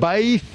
22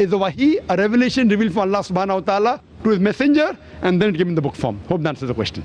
is a wahi, a revelation revealed from Allah subhanahu wa ta'ala to his messenger, and then it came in the book form. Hope that answers the question.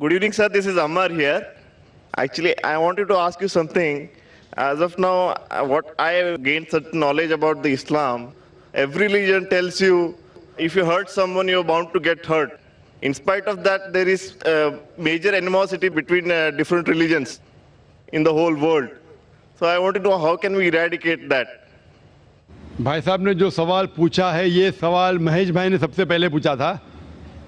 Good evening, sir. This is Ammar here. Actually, I wanted to ask you something. As of now, what I have gained certain knowledge about the Islam. Every religion tells you if you hurt someone, you're bound to get hurt. In spite of that, there is major animosity between different religions in the whole world. So I wanted to know, how can we eradicate that? بھائی صاحب نے جو سوال پوچھا ہے یہ سوال مہیش بھائی نے سب سے پہلے پوچھا تھا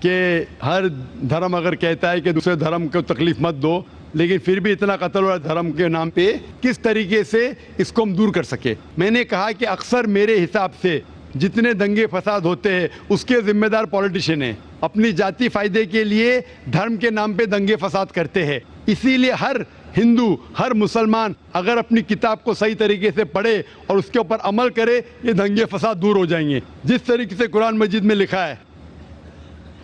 کہ ہر دھرم اگر کہتا ہے کہ دوسرے دھرم کو تکلیف مت دو لیکن پھر بھی اتنا قتل ہوا دھرم کے نام پہ کس طریقے سے اس کو ہم دور کر سکے. میں نے کہا کہ اکثر میرے حساب سے جتنے دنگے فساد ہوتے ہیں اس کے ذمہ دار پولیٹیشین ہیں, اپنی ذاتی فائدے کے لیے دھرم کے نام پہ دنگے فساد کرتے ہیں. اسی لیے ہر ہندو ہر مسلمان اگر اپنی کتاب کو صحیح طریقے سے پڑھے اور اس کے اوپر عمل کرے یہ دنگے فساد دور ہو جائیں گے. جس طریقے سے قرآن مجید میں لکھا ہے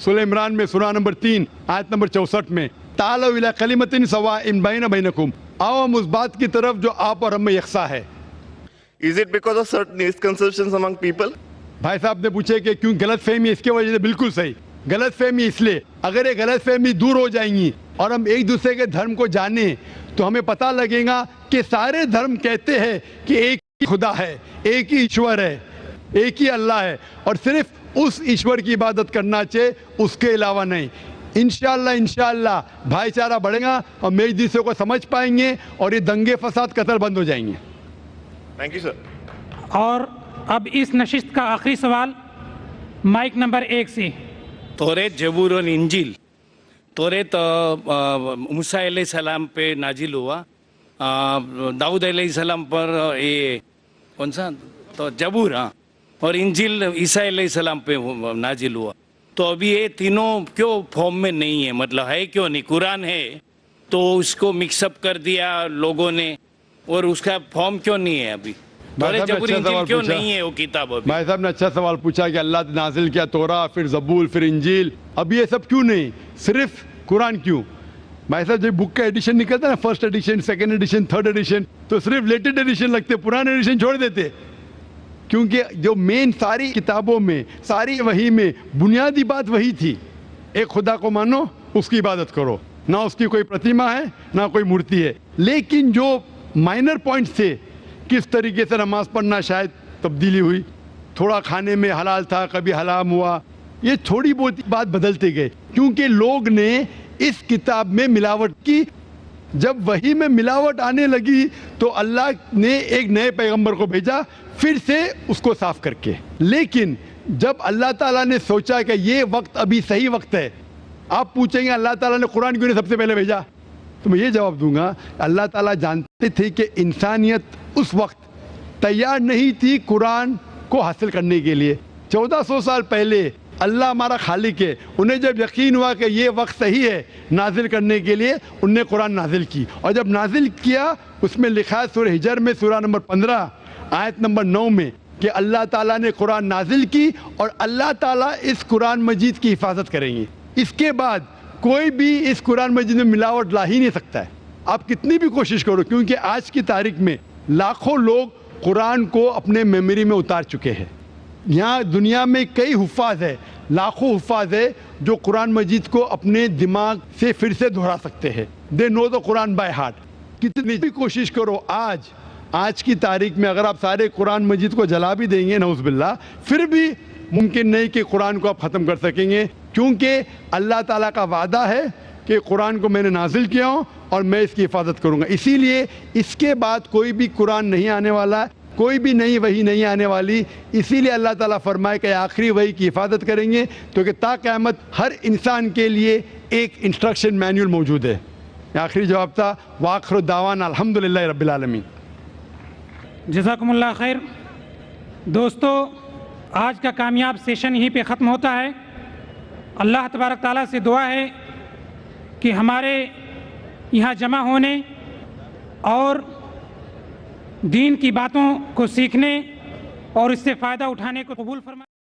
سورہ عمران میں سورہ نمبر 3 آیت نمبر 64 میں تعالوا الی کلمۃ سواء بین بینکم, آؤ ہم اس بات کی طرف جو آپ اور ہم میں یکساں ہے. Is it because of certain misconceptions among people? بھائی صاحب نے پوچھے کہ کیوں غلط فہمی, اس کی وجہ سے بالکل صحیح. غلط فہمی اس لیے اگر یہ غلط فہمی دور ہو جائیں گی اور ہم ایک دوسرے کے دھرم کو جانیں تو ہمیں پتہ لگے گا کہ سارے دھرم کہتے ہیں کہ ایک ہی خدا ہے, ایک ہی ایشور ہے, ایک ہی اللہ ہے اور صرف اس ایشور کی عبادت کرنا چاہیے, اس کے علاوہ نہیں. انشاءاللہ بھائی چارہ بڑھے گا اور ایک دوسرے کو سمجھ پائیں گے اور یہ دنگے فساد قتل بند ہو جائیں گے. Thank you, sir. اور اب اس نشست کا آخری سوال مائک نمبر 1 سے. توریت, زبور اور انجیل. توریت موسیٰ علیہ السلام پہ نازل ہوا, داؤد علیہ السلام پر یہ کون سا تو زبور, ہاں, اور انجیل عیسیٰ علیہ السلام پہ نازل ہوا. تو ابھی یہ تینوں کیوں فارم میں نہیں ہے, مطلب ہے کیوں نہیں؟ قرآن ہے تو اس کو مکس اپ کر دیا لوگوں نے اور اس کا فارم کیوں نہیں ہے ابھی؟ زبور انجیل کیوں نہیں ہے وہ کتاب ابھی؟ بھائی صاحب نے اچھا سوال پوچھا کہ اللہ نے نازل کیا تورا, پھر زبور, پھر انجیل, اب یہ سب کیوں نہیں, صرف قرآن کیوں؟ بھائی صاحب جب بک کا ایڈیشن نکلتا ہے نا, first edition, second edition, third edition, تو صرف لیٹڈ ایڈیشن لگتے, پرانے ایڈیشن چھوڑ دیتے. کیونکہ جو مین ساری کتابوں میں ساری وحی میں بنیادی بات وہی تھی, ایک خدا کو مانو, اس کی عبادت کرو, نہ اس کی کوئی پرتیما ہے نہ کوئی مورتی ہے. لیکن جو مائنر پوائنٹس تھے, کس طریقے سے نماز پڑھنا شاید تبدیلی ہوئی, تھوڑا کھانے میں حلال تھا کبھی حرام ہوا, یہ تھوڑی بہت بات بدلتے گئے کیونکہ لوگ نے اس کتاب میں ملاوٹ کی. جب وحی میں ملاوٹ آنے لگی تو اللہ نے ایک نئے پیغمبر کو بھیجا پھر سے اس کو صاف کر کے. لیکن جب اللہ تعالیٰ نے سوچا کہ یہ وقت ابھی صحیح وقت ہے, آپ پوچھیں گے اللہ تعالیٰ نے قرآن کیوں نہیں سب سے پہلے بھیجا, تو میں یہ جواب دوں گا اللہ تعالیٰ جانتے تھے کہ انسانیت اس وقت تیار نہیں تھی قرآن کو حاصل کرنے کے لیے. 1400 سال پہلے اللہ ہمارا خالق ہے, انہیں جب یقین ہوا کہ یہ وقت صحیح ہے نازل کرنے کے لیے, انہوں نے قرآن نازل کی. اور جب نازل کیا اس میں لکھا ہے سورہ ہجر میں سورہ نمبر 15 آیت نمبر 9 میں کہ اللہ تعالیٰ نے قرآن نازل کی اور اللہ تعالیٰ اس قرآن مجید کی حفاظت کریں گے. اس کے بعد کوئی بھی اس قرآن مجید میں ملاوٹ لا ہی نہیں سکتا ہے, آپ کتنی بھی کوشش کرو, کیونکہ آج کی تاریخ میں لاکھوں لوگ قرآن کو اپنے میموری میں اتار چکے ہیں. یہاں دنیا میں کئی حفاظ ہیں, لاکھوں حفاظ ہیں جو قرآن مجید کو اپنے دماغ سے پھر سے دہرا سکتے ہیں. دے نو دا قرآن بائی ہارٹ. کتنی بھی کوشش کرو, آج کی تاریخ میں اگر آپ سارے قرآن مجید کو جلا بھی دیں گے نعوذ باللہ, پھر بھی ممکن نہیں کہ قرآن کو آپ ختم کر سکیں گے, کیونکہ اللہ تعالیٰ کا وعدہ ہے کہ قرآن کو میں نے نازل کیا ہوں اور میں اس کی حفاظت کروں گا. اسی لیے اس کے بعد کوئی بھی قرآن نہیں آنے والا, کوئی بھی نئی وحی نہیں آنے والی. اسی لیے اللہ تعالیٰ فرمائے کہ آخری وحی کی حفاظت کریں گے, تو کہ تا قیامت ہر انسان کے لیے ایک انسٹرکشن مینول موجود ہے. آخری جواب تھا. وآخر دعوانا الحمدللہ رب العالمین. جزاکم اللہ خیر. دوستو, آج کا کامیاب سیشن یہیں پہ ختم ہوتا ہے. اللہ تبارک تعالیٰ سے دعا ہے کہ ہمارے یہاں جمع ہونے اور دین کی باتوں کو سیکھنے اور اس سے فائدہ اٹھانے کو قبول فرمائے.